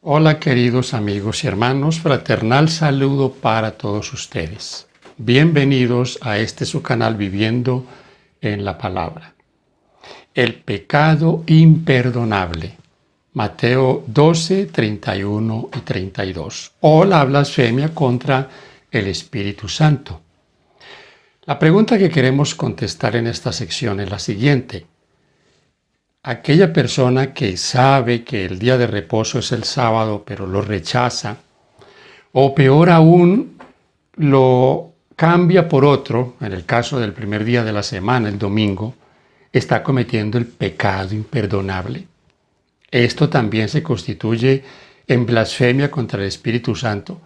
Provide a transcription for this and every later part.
Hola queridos amigos y hermanos, fraternal saludo para todos ustedes. Bienvenidos a este su canal Viviendo en la Palabra. El pecado imperdonable. Mateo 12, 31 y 32. O la blasfemia contra el Espíritu Santo. La pregunta que queremos contestar en esta sección es la siguiente. Aquella persona que sabe que el día de reposo es el sábado, pero lo rechaza, o peor aún, lo cambia por otro, en el caso del primer día de la semana, el domingo, está cometiendo el pecado imperdonable. Esto también se constituye en blasfemia contra el Espíritu Santo,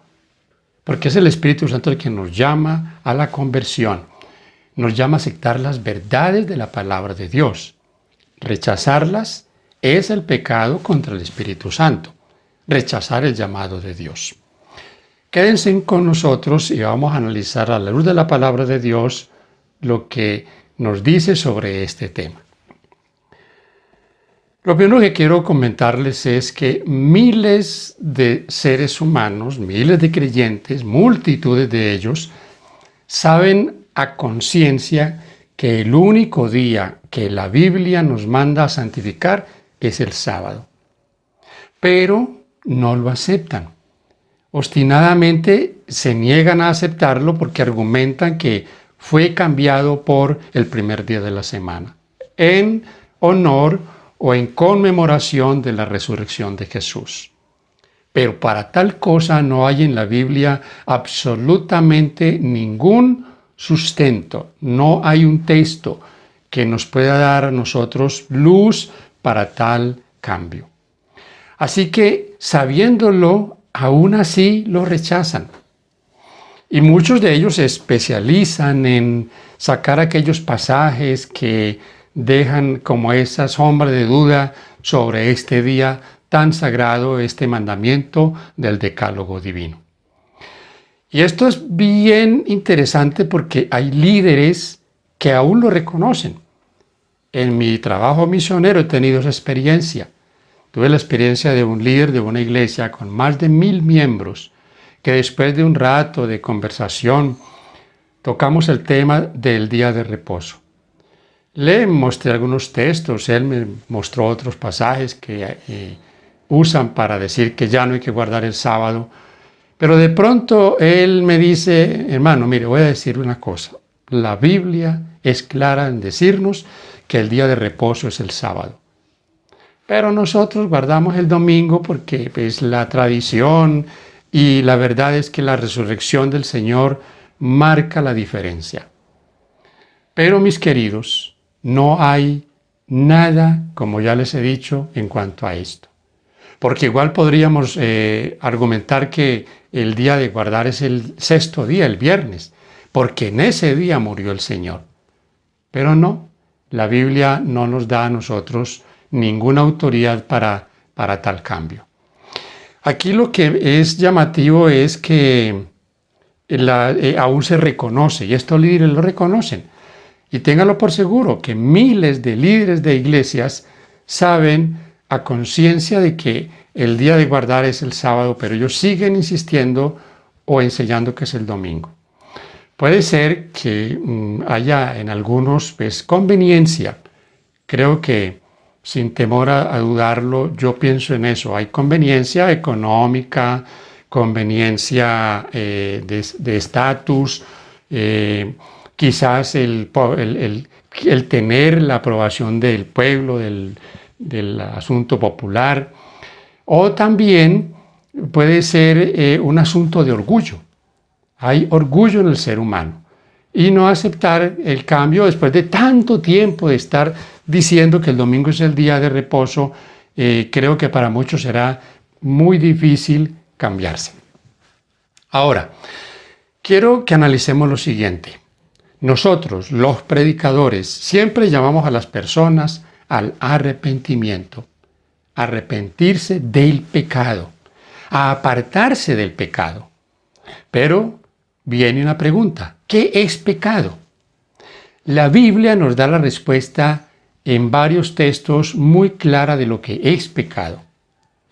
porque es el Espíritu Santo el que nos llama a la conversión, nos llama a aceptar las verdades de la palabra de Dios. Rechazarlas es el pecado contra el Espíritu Santo, rechazar el llamado de Dios. Quédense con nosotros y vamos a analizar a la luz de la palabra de Dios lo que nos dice sobre este tema. Lo primero que quiero comentarles es que miles de seres humanos, miles de creyentes, multitudes de ellos, saben a conciencia que el único día que la Biblia nos manda a santificar es el sábado. Pero no lo aceptan. Obstinadamente se niegan a aceptarlo porque argumentan que fue cambiado por el primer día de la semana, en honor o en conmemoración de la resurrección de Jesús. Pero para tal cosa no hay en la Biblia absolutamente ningún sustento, no hay un texto que nos pueda dar a nosotros luz para tal cambio. Así que, sabiéndolo, aún así lo rechazan. Y muchos de ellos se especializan en sacar aquellos pasajes que dejan como esa sombra de duda sobre este día tan sagrado, este mandamiento del decálogo divino. Y esto es bien interesante porque hay líderes que aún lo reconocen. En mi trabajo misionero he tenido esa experiencia. Tuve la experiencia de un líder de una iglesia con más de 1000 miembros, que después de un rato de conversación tocamos el tema del día de reposo. Le mostré algunos textos, él me mostró otros pasajes que usan para decir que ya no hay que guardar el sábado. Pero de pronto él me dice, hermano, mire, voy a decir una cosa. La Biblia es clara en decirnos que el día de reposo es el sábado. Pero nosotros guardamos el domingo porque es la tradición y la verdad es que la resurrección del Señor marca la diferencia. Pero mis queridos, no hay nada, como ya les he dicho, en cuanto a esto. Porque igual podríamos argumentar que el día de guardar es el sexto día, el viernes, porque en ese día murió el Señor. Pero no, la Biblia no nos da a nosotros ninguna autoridad para tal cambio. Aquí lo que es llamativo es que aún se reconoce, y estos líderes lo reconocen. Y ténganlo por seguro que miles de líderes de iglesias saben a conciencia de que el día de guardar es el sábado, pero ellos siguen insistiendo o enseñando que es el domingo. Puede ser que haya en algunos conveniencia. Creo que sin temor a dudarlo, yo pienso en eso. Hay conveniencia económica, conveniencia de estatus, quizás el tener la aprobación del pueblo, del asunto popular, o también puede ser un asunto de orgullo. Hay orgullo en el ser humano y no aceptar el cambio después de tanto tiempo de estar diciendo que el domingo es el día de reposo. Creo que para muchos será muy difícil cambiarse. Ahora, quiero que analicemos lo siguiente. Nosotros, los predicadores, siempre llamamos a las personas al arrepentimiento, arrepentirse del pecado, a apartarse del pecado. Pero viene una pregunta, ¿qué es pecado? La Biblia nos da la respuesta en varios textos muy clara de lo que es pecado.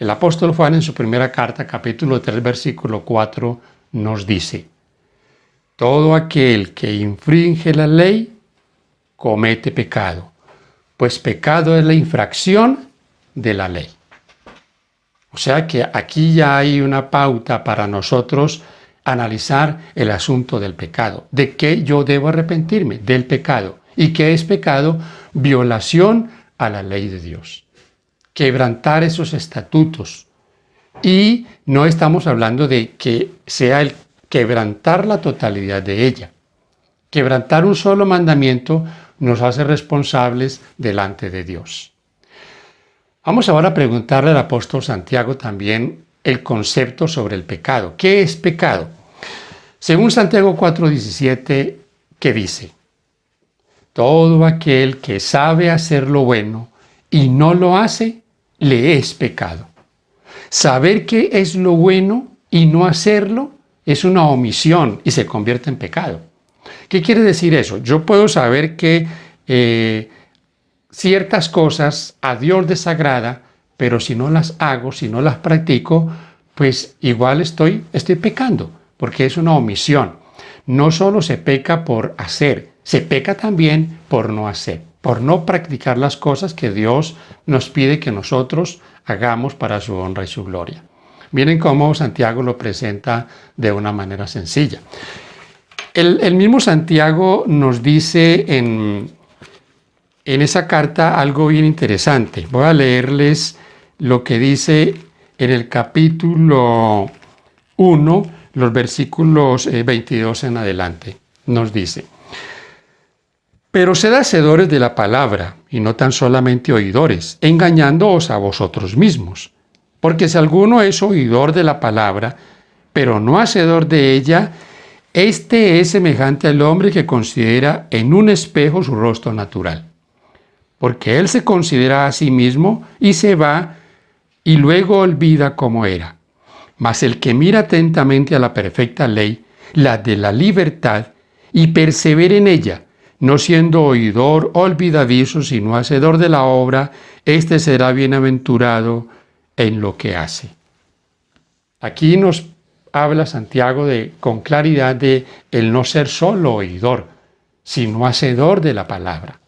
El apóstol Juan en su primera carta, capítulo 3, versículo 4, nos dice: todo aquel que infringe la ley comete pecado, pues pecado es la infracción de la ley. O sea que aquí ya hay una pauta para nosotros analizar el asunto del pecado. ¿De qué yo debo arrepentirme? Del pecado. ¿Y qué es pecado? Violación a la ley de Dios. Quebrantar esos estatutos. Y no estamos hablando de que sea el quebrantar la totalidad de ella. Quebrantar un solo mandamiento nos hace responsables delante de Dios. Vamos ahora a preguntarle al apóstol Santiago también el concepto sobre el pecado. ¿Qué es pecado? Según Santiago 4:17, ¿qué dice? Todo aquel que sabe hacer lo bueno y no lo hace, le es pecado. Saber qué es lo bueno y no hacerlo es una omisión y se convierte en pecado. ¿Qué quiere decir eso? Yo puedo saber que ciertas cosas a Dios desagrada, pero si no las hago, si no las practico, pues igual estoy pecando, porque es una omisión. No solo se peca por hacer, se peca también por no hacer, por no practicar las cosas que Dios nos pide que nosotros hagamos para su honra y su gloria. Miren cómo Santiago lo presenta de una manera sencilla. El mismo Santiago nos dice en esa carta algo bien interesante. Voy a leerles lo que dice en el capítulo 1, los versículos 22 en adelante. Nos dice: pero sed hacedores de la palabra, y no tan solamente oidores, engañándoos a vosotros mismos. Porque si alguno es oidor de la palabra, pero no hacedor de ella, este es semejante al hombre que considera en un espejo su rostro natural. Porque él se considera a sí mismo y se va y luego olvida cómo era. Mas el que mira atentamente a la perfecta ley, la de la libertad, y persevera en ella, no siendo oidor olvidadizo, sino hacedor de la obra, éste será bienaventurado en lo que hace. Aquí nos habla Santiago con claridad de el no ser solo oidor, sino hacedor de la palabra.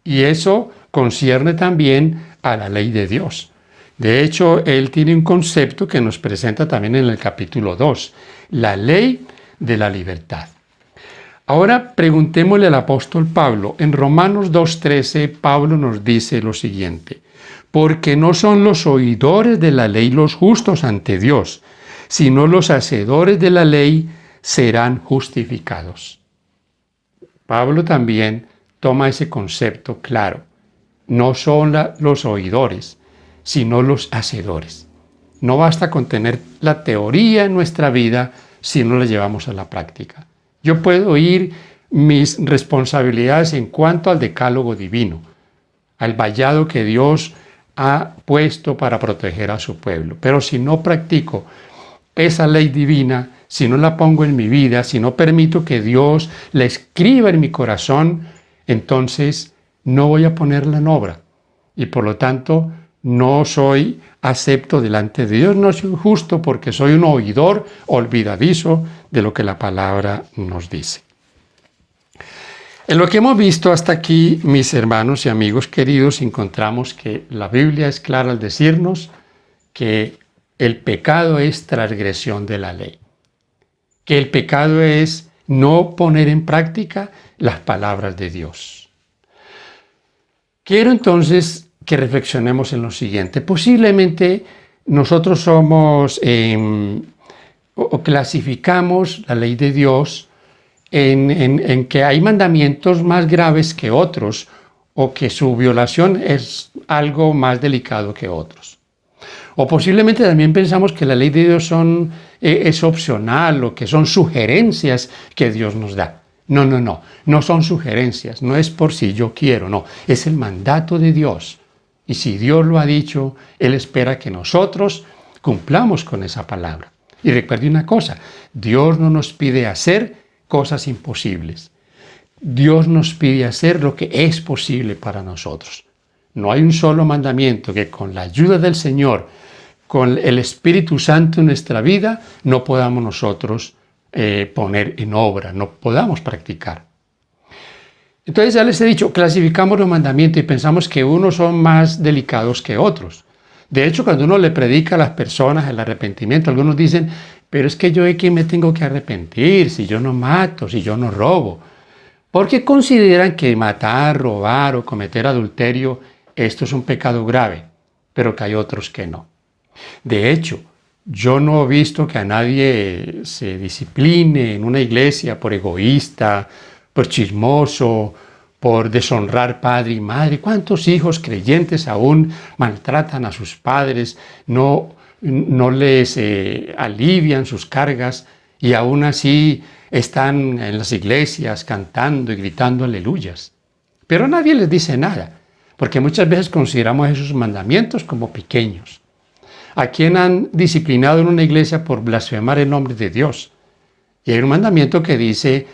Y eso concierne también a la ley de Dios. De hecho, él tiene un concepto que nos presenta también en el capítulo 2, la ley de la libertad. Ahora preguntémosle al apóstol Pablo. En Romanos 2:13, Pablo nos dice lo siguiente: porque no son los oidores de la ley los justos ante Dios, sino los hacedores de la ley serán justificados. Pablo también toma ese concepto claro. No son los oidores, sino los hacedores. No basta con tener la teoría en nuestra vida si no la llevamos a la práctica. Yo puedo oír mis responsabilidades en cuanto al decálogo divino, al vallado que Dios ha puesto para proteger a su pueblo. Pero si no practico esa ley divina, si no la pongo en mi vida, si no permito que Dios la escriba en mi corazón, entonces no voy a ponerla en obra. Y por lo tanto, no soy acepto delante de Dios, no soy justo porque soy un oidor olvidadizo de lo que la palabra nos dice. En lo que hemos visto hasta aquí, mis hermanos y amigos queridos, encontramos que la Biblia es clara al decirnos que el pecado es transgresión de la ley, que el pecado es no poner en práctica las palabras de Dios. Quiero entonces que reflexionemos en lo siguiente. Posiblemente nosotros somos o clasificamos la ley de Dios en que hay mandamientos más graves que otros o que su violación es algo más delicado que otros. O posiblemente también pensamos que la ley de Dios es opcional o que son sugerencias que Dios nos da. No son sugerencias, no es por si yo quiero, no, es el mandato de Dios. Y si Dios lo ha dicho, Él espera que nosotros cumplamos con esa palabra. Y recuerde una cosa, Dios no nos pide hacer cosas imposibles. Dios nos pide hacer lo que es posible para nosotros. No hay un solo mandamiento que con la ayuda del Señor, con el Espíritu Santo en nuestra vida, no podamos nosotros poner en obra, no podamos practicar. Entonces ya les he dicho, clasificamos los mandamientos y pensamos que unos son más delicados que otros. De hecho, cuando uno le predica a las personas el arrepentimiento, algunos dicen, pero es que yo de qué me tengo que arrepentir si yo no mato, si yo no robo. Porque consideran que matar, robar o cometer adulterio, esto es un pecado grave, pero que hay otros que no. De hecho, yo no he visto que a nadie se discipline en una iglesia por egoísta, por chismoso, por deshonrar padre y madre. ¿Cuántos hijos creyentes aún maltratan a sus padres, no les alivian sus cargas y aún así están en las iglesias cantando y gritando aleluyas? Pero nadie les dice nada, porque muchas veces consideramos esos mandamientos como pequeños. ¿A quién han disciplinado en una iglesia por blasfemar el nombre de Dios? Y hay un mandamiento que dice,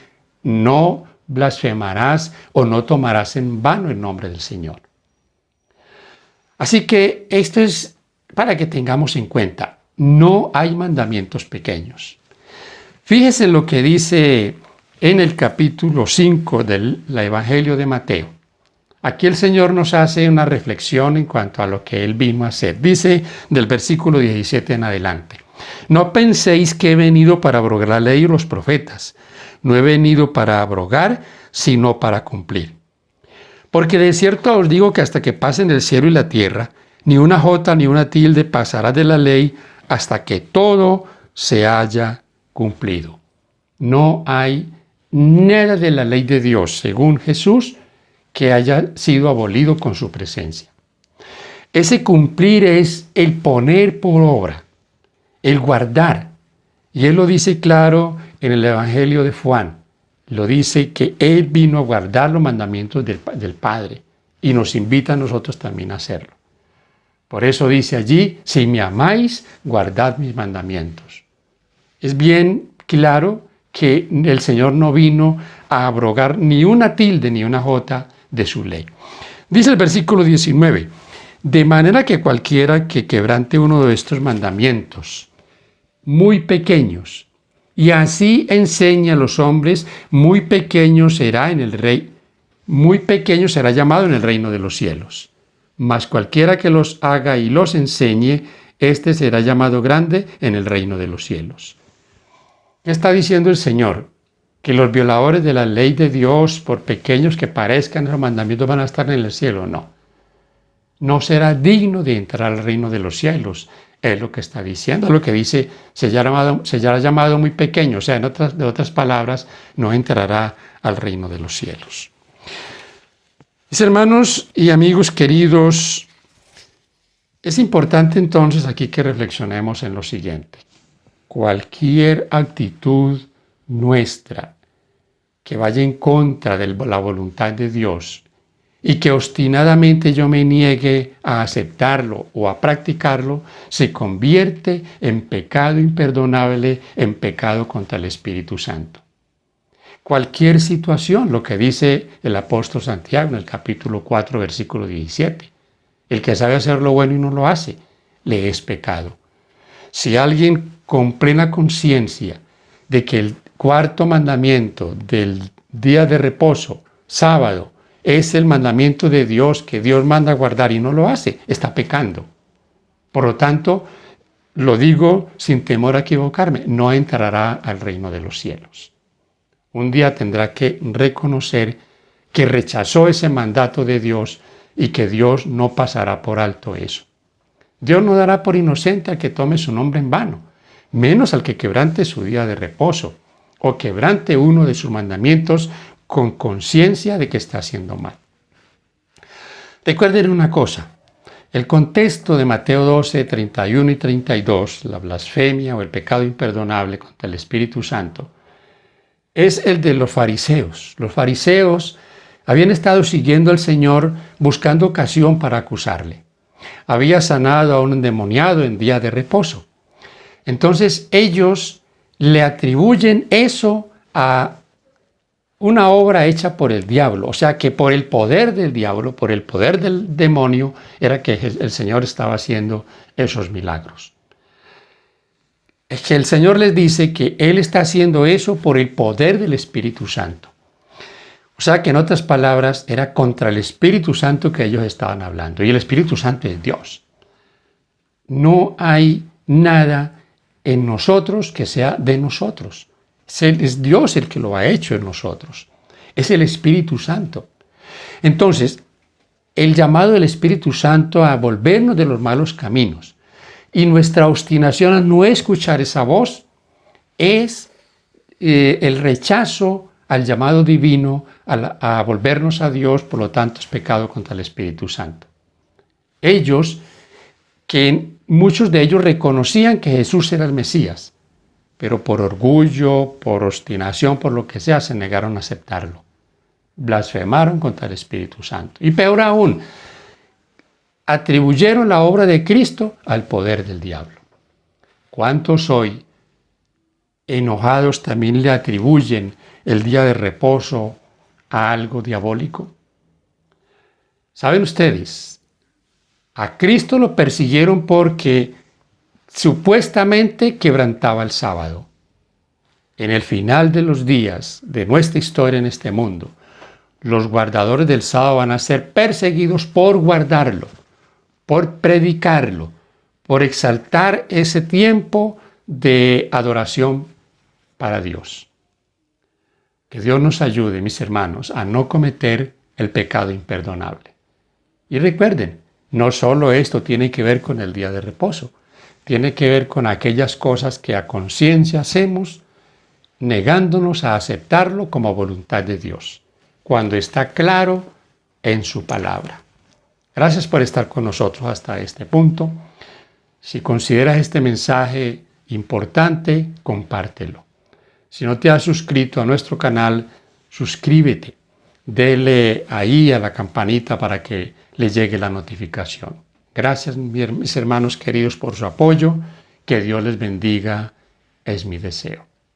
no blasfemarás o no tomarás en vano el nombre del Señor. Así que esto es para que tengamos en cuenta, no hay mandamientos pequeños. Fíjese lo que dice en el capítulo 5 del Evangelio de Mateo. Aquí el Señor nos hace una reflexión en cuanto a lo que Él vino a hacer. Dice del versículo 17 en adelante, no penséis que he venido para abrogar la ley y los profetas. No he venido para abrogar, sino para cumplir. Porque de cierto os digo que hasta que pasen el cielo y la tierra, ni una jota ni una tilde pasará de la ley hasta que todo se haya cumplido. No hay nada de la ley de Dios, según Jesús, que haya sido abolido con su presencia. Ese cumplir es el poner por obra, el guardar. Y Él lo dice claro en el Evangelio de Juan. Lo dice que Él vino a guardar los mandamientos del Padre y nos invita a nosotros también a hacerlo. Por eso dice allí, si me amáis, guardad mis mandamientos. Es bien claro que el Señor no vino a abrogar ni una tilde ni una jota de su ley. Dice el versículo 19, de manera que cualquiera que quebrante uno de estos mandamientos, muy pequeños, y así enseña a los hombres, muy pequeño será llamado en el reino de los cielos. Mas cualquiera que los haga y los enseñe, éste será llamado grande en el reino de los cielos. ¿Qué está diciendo el Señor? ¿Que los violadores de la ley de Dios, por pequeños que parezcan los mandamientos, van a estar en el cielo? No. No será digno de entrar al reino de los cielos. Es lo que está diciendo. Lo que dice, será llamado muy pequeño. O sea, de otras palabras, no entrará al reino de los cielos. Mis hermanos y amigos queridos, es importante entonces aquí que reflexionemos en lo siguiente. Cualquier actitud nuestra que vaya en contra de la voluntad de Dios y que obstinadamente yo me niegue a aceptarlo o a practicarlo, se convierte en pecado imperdonable, en pecado contra el Espíritu Santo. Cualquier situación, lo que dice el apóstol Santiago en el capítulo 4, versículo 17. El que sabe hacer lo bueno y no lo hace, le es pecado. Si alguien con plena conciencia de que el cuarto mandamiento del día de reposo, sábado, es el mandamiento de Dios que Dios manda guardar y no lo hace, está pecando. Por lo tanto, lo digo sin temor a equivocarme, no entrará al reino de los cielos. Un día tendrá que reconocer que rechazó ese mandato de Dios y que Dios no pasará por alto eso. Dios no dará por inocente al que tome su nombre en vano, menos al que quebrante su día de reposo o quebrante uno de sus mandamientos con conciencia de que está haciendo mal. Recuerden una cosa, el contexto de Mateo 12, 31 y 32, la blasfemia o el pecado imperdonable contra el Espíritu Santo, es el de los fariseos. Los fariseos habían estado siguiendo al Señor buscando ocasión para acusarle. Había sanado a un endemoniado en día de reposo. Entonces ellos le atribuyen eso a una obra hecha por el diablo. O sea que por el poder del diablo, por el poder del demonio, era que el Señor estaba haciendo esos milagros. Es que el Señor les dice que Él está haciendo eso por el poder del Espíritu Santo. O sea que en otras palabras era contra el Espíritu Santo que ellos estaban hablando. Y el Espíritu Santo es Dios. No hay nada en nosotros que sea de nosotros. Es Dios el que lo ha hecho en nosotros. Es el Espíritu Santo. Entonces, el llamado del Espíritu Santo a volvernos de los malos caminos y nuestra obstinación a no escuchar esa voz es el rechazo al llamado divino a volvernos a Dios, por lo tanto es pecado contra el Espíritu Santo. Muchos de ellos reconocían que Jesús era el Mesías, pero por orgullo, por obstinación, por lo que sea, se negaron a aceptarlo. Blasfemaron contra el Espíritu Santo. Y peor aún, atribuyeron la obra de Cristo al poder del diablo. ¿Cuántos hoy, enojados, también le atribuyen el día de reposo a algo diabólico? ¿Saben ustedes? A Cristo lo persiguieron porque supuestamente quebrantaba el sábado. En el final de los días de nuestra historia en este mundo, los guardadores del sábado van a ser perseguidos por guardarlo, por predicarlo, por exaltar ese tiempo de adoración para Dios. Que Dios nos ayude, mis hermanos, a no cometer el pecado imperdonable. Y recuerden, no solo esto tiene que ver con el día de reposo, tiene que ver con aquellas cosas que a conciencia hacemos, negándonos a aceptarlo como voluntad de Dios, cuando está claro en su palabra. Gracias por estar con nosotros hasta este punto. Si consideras este mensaje importante, compártelo. Si no te has suscrito a nuestro canal, suscríbete. Dele ahí a la campanita para que le llegue la notificación. Gracias, mis hermanos queridos, por su apoyo. Que Dios les bendiga, es mi deseo.